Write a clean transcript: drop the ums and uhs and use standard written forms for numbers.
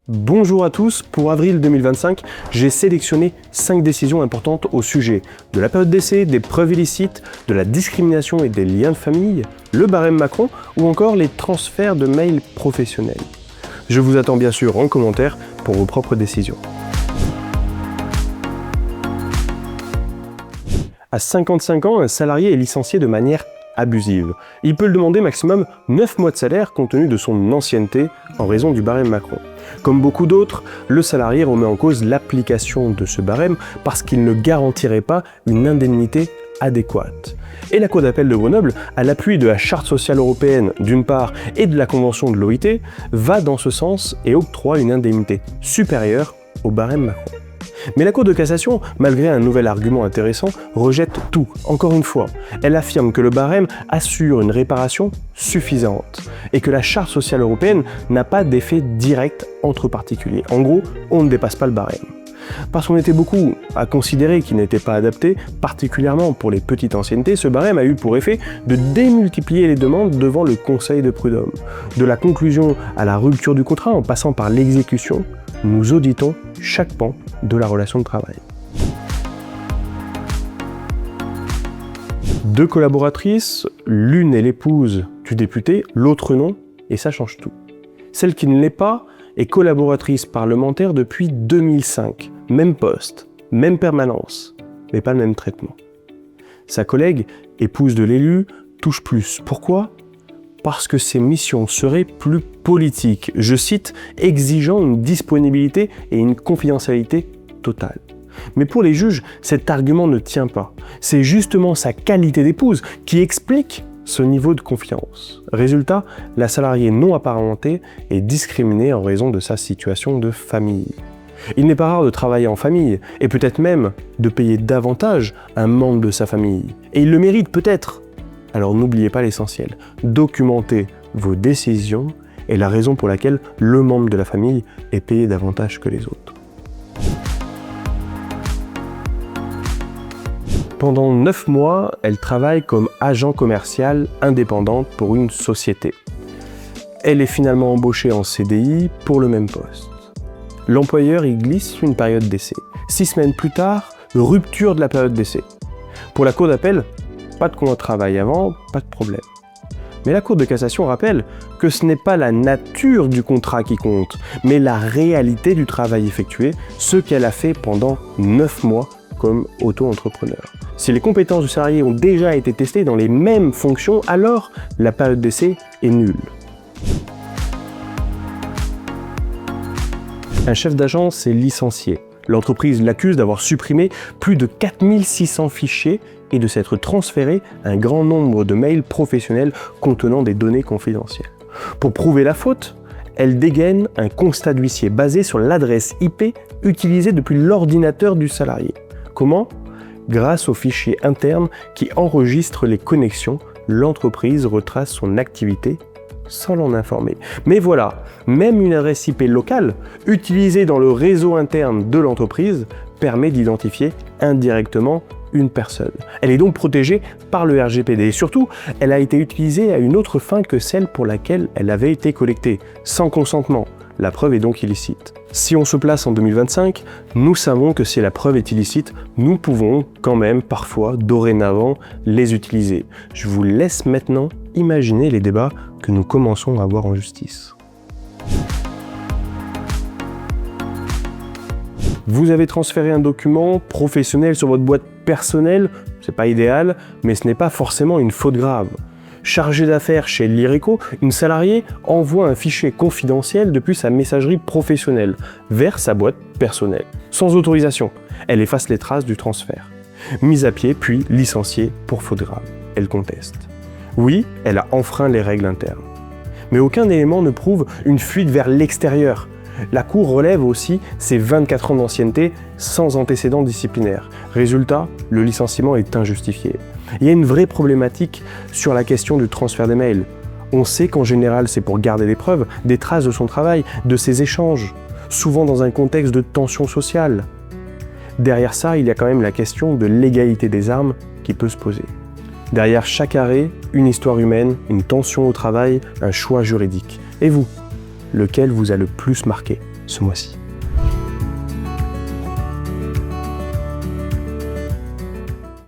Bonjour à tous, pour avril 2025, j'ai sélectionné 5 décisions importantes au sujet de la période d'essai, des preuves illicites, de la discrimination et des liens de famille, le barème Macron ou encore les transferts de mails professionnels. Je vous attends bien sûr en commentaire pour vos propres décisions. À 55 ans, un salarié est licencié de manière abusive. Il peut le demander maximum 9 mois de salaire compte tenu de son ancienneté en raison du barème Macron. Comme beaucoup d'autres, le salarié remet en cause l'application de ce barème parce qu'il ne garantirait pas une indemnité adéquate. Et la Cour d'appel de Grenoble, à l'appui de la Charte sociale européenne d'une part et de la Convention de l'OIT, va dans ce sens et octroie une indemnité supérieure au barème Macron. Mais la Cour de cassation, malgré un nouvel argument intéressant, rejette tout, encore une fois. Elle affirme que le barème assure une réparation suffisante et que la Charte sociale européenne n'a pas d'effet direct entre particuliers. En gros, on ne dépasse pas le barème. Parce qu'on était beaucoup à considérer qu'il n'était pas adapté, particulièrement pour les petites anciennetés, ce barème a eu pour effet de démultiplier les demandes devant le Conseil de prud'homme. De la conclusion à la rupture du contrat en passant par l'exécution, nous auditons chaque pan de la relation de travail. 2 collaboratrices, l'une est l'épouse du député, l'autre non, et ça change tout. Celle qui ne l'est pas est collaboratrice parlementaire depuis 2005. Même poste, même permanence, mais pas le même traitement. Sa collègue, épouse de l'élu, touche plus. Pourquoi ? Parce que ses missions seraient plus politiques, je cite, exigeant une disponibilité et une confidentialité totale. Mais pour les juges, cet argument ne tient pas. C'est justement sa qualité d'épouse qui explique ce niveau de confiance. Résultat, la salariée non apparentée est discriminée en raison de sa situation de famille. Il n'est pas rare de travailler en famille, et peut-être même de payer davantage un membre de sa famille. Et il le mérite peut-être. Alors n'oubliez pas l'essentiel, documentez vos décisions et la raison pour laquelle le membre de la famille est payé davantage que les autres. Pendant 9 mois, elle travaille comme agent commercial indépendante pour une société. Elle est finalement embauchée en CDI pour le même poste. L'employeur y glisse une période d'essai. 6 semaines plus tard, rupture de la période d'essai. Pour la Cour d'appel, pas de contrat de travail avant, pas de problème. Mais la Cour de cassation rappelle que ce n'est pas la nature du contrat qui compte, mais la réalité du travail effectué, ce qu'elle a fait pendant 9 mois comme auto-entrepreneur. Si les compétences du salarié ont déjà été testées dans les mêmes fonctions, alors la période d'essai est nulle. Un chef d'agence est licencié. L'entreprise l'accuse d'avoir supprimé plus de 4600 fichiers et de s'être transféré un grand nombre de mails professionnels contenant des données confidentielles. Pour prouver la faute, elle dégaine un constat d'huissier basé sur l'adresse IP utilisée depuis l'ordinateur du salarié. Comment ? Grâce aux fichiers internes qui enregistrent les connexions, l'entreprise retrace son activité sans l'en informer. Mais voilà, même une adresse IP locale, utilisée dans le réseau interne de l'entreprise, permet d'identifier indirectement une personne. Elle est donc protégée par le RGPD et surtout, elle a été utilisée à une autre fin que celle pour laquelle elle avait été collectée, sans consentement. La preuve est donc illicite. Si on se place en 2025, nous savons que si la preuve est illicite, nous pouvons quand même parfois, dorénavant, les utiliser. Je vous laisse maintenant imaginer les débats que nous commençons à avoir en justice. Vous avez transféré un document professionnel sur votre boîte personnelle, c'est pas idéal, mais ce n'est pas forcément une faute grave. Chargée d'affaires chez l'IRECO, une salariée envoie un fichier confidentiel depuis sa messagerie professionnelle vers sa boîte personnelle. Sans autorisation, elle efface les traces du transfert. Mise à pied, puis licenciée pour faute grave. Elle conteste. Oui, elle a enfreint les règles internes. Mais aucun élément ne prouve une fuite vers l'extérieur. La Cour relève aussi ses 24 ans d'ancienneté sans antécédent disciplinaire. Résultat, le licenciement est injustifié. Il y a une vraie problématique sur la question du transfert des mails. On sait qu'en général, c'est pour garder des preuves, des traces de son travail, de ses échanges, souvent dans un contexte de tension sociale. Derrière ça, il y a quand même la question de l'égalité des armes qui peut se poser. Derrière chaque arrêt, une histoire humaine, une tension au travail, un choix juridique. Et vous ? Lequel vous a le plus marqué ? ce mois-ci.